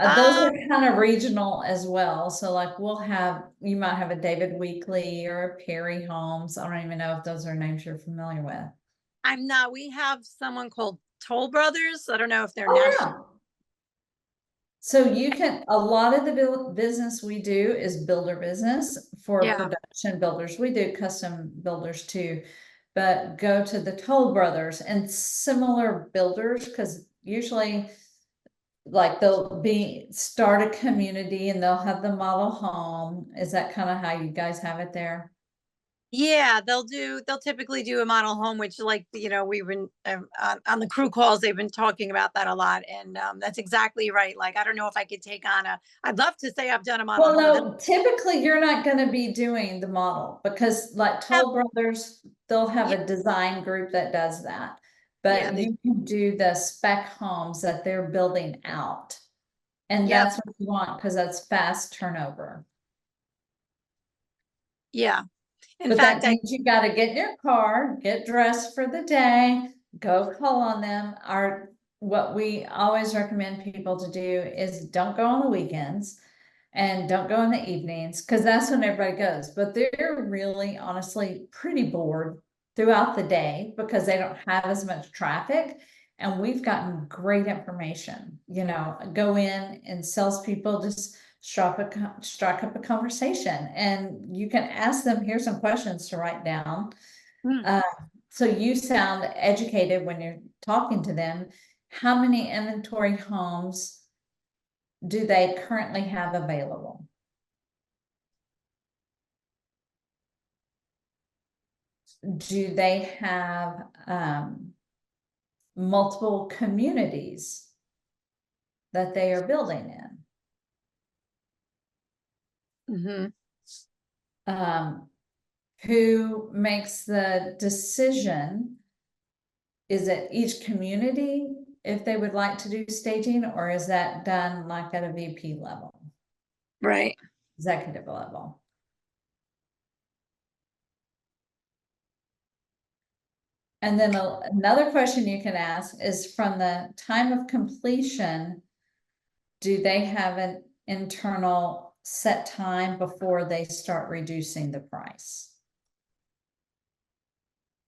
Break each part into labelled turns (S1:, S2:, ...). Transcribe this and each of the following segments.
S1: Those are kind of regional as well. So like you might have a David Weekley or a Perry Homes. I don't even know if those are names you're familiar with.
S2: I'm not. We have someone called Toll Brothers. I don't know if they're
S1: Oh,
S2: national.
S1: yeah. So a lot of the business we do is builder business for
S2: Yeah.
S1: production builders. We do custom builders too, but go to the Toll Brothers and similar builders, because usually like they'll start a community and they'll have the model home. Is that kind of how you guys have it there?
S2: Yeah, they'll typically do a model home, which like, we've been on the crew calls, they've been talking about that a lot. And that's exactly right. Like, I don't know if I could take on I'd love to say I've done a model
S1: Well,
S2: home.
S1: no, typically you're not going to be doing the model because like Toll Brothers, they'll have
S2: Yeah,
S1: a design group that does that.
S2: yeah,
S1: But you can do the spec homes that they're building out. And
S2: yep,
S1: that's what you want because that's fast turnover.
S2: yeah. In
S1: But
S2: fact,
S1: that means you got to get in your car, get dressed for the day, go call on them. What we always recommend people to do is don't go on the weekends and don't go in the evenings because that's when everybody goes. But they're really honestly pretty bored throughout the day because they don't have as much traffic. And we've gotten great information, go in and salespeople just strike up a conversation and you can ask them, here's some questions to write down.
S2: mm,
S1: Uh, so you sound educated when you're talking to them. How many inventory homes do they currently have available? Do they have multiple communities that they are building in?
S2: mhm.
S1: Who makes the decision? Is it each community if they would like to do staging, or is that done like at a VP level,
S2: Right.
S1: executive level? And then another question you can ask is from the time of completion, do they have an internal set time before they start reducing the price?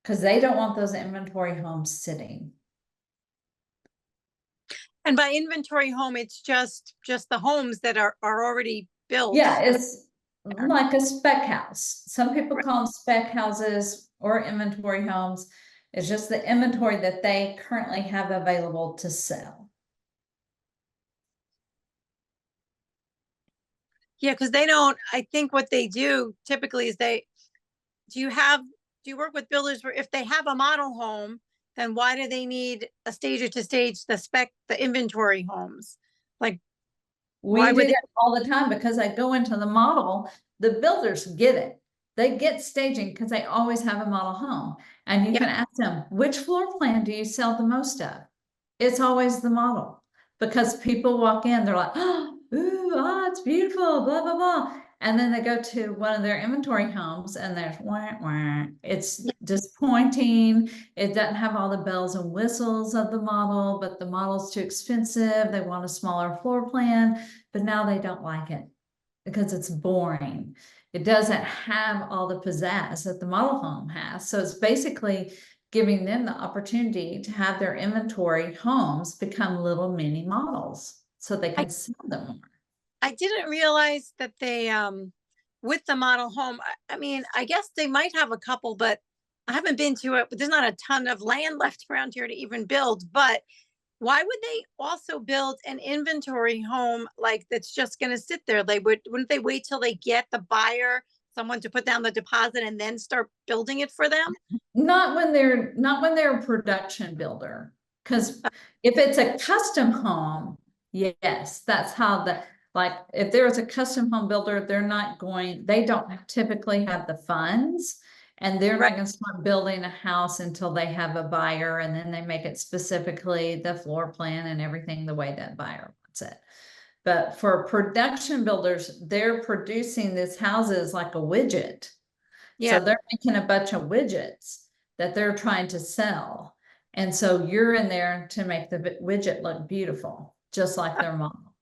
S1: Because they don't want those inventory homes sitting.
S2: And by inventory home, it's just the homes that are already built.
S1: Yeah, it's like a spec house. Some people
S2: Right.
S1: call them spec houses or inventory homes. It's just the inventory that they currently have available to sell.
S2: Yeah, because they don't, I think what they do typically is do you work with builders where if they have a model home, then why do they need a stager to stage the inventory homes? Like,
S1: We
S2: why
S1: do
S2: would they?
S1: that all the time because I go into the model, the builders get it. They get staging because they always have a model home. And you
S2: Yeah,
S1: can ask them, which floor plan do you sell the most of? It's always the model because people walk in, they're like, oh, ooh, it's beautiful, blah, blah, blah. And then they go to one of their inventory homes and there's wah, wah. It's disappointing. It doesn't have all the bells and whistles of the model, but the model's too expensive. They want a smaller floor plan, but now they don't like it because it's boring. It doesn't have all the pizzazz that the model home has. So it's basically giving them the opportunity to have their inventory homes become little mini models so they
S2: I,
S1: can sell them more.
S2: I didn't realize that they, with the model home, I mean, I guess they might have a couple, but I haven't been to it, but there's not a ton of land left around here to even build. But why would they also build an inventory home like that's just going to sit there? Wouldn't they wait till they get the buyer, someone to put down the deposit and then start building it for them?
S1: Not when they're a production builder. Because if it's a custom home, yes, that's how like if there's a custom home builder, they don't typically have the funds and they're not
S2: Right.
S1: going to start building a house until they have a buyer and then they make it specifically the floor plan and everything the way that buyer wants it. But for production builders, they're producing these houses like a widget. So
S2: Yeah.
S1: they're making a bunch of widgets that they're trying to sell. And so you're in there to make the widget look beautiful, just like their model.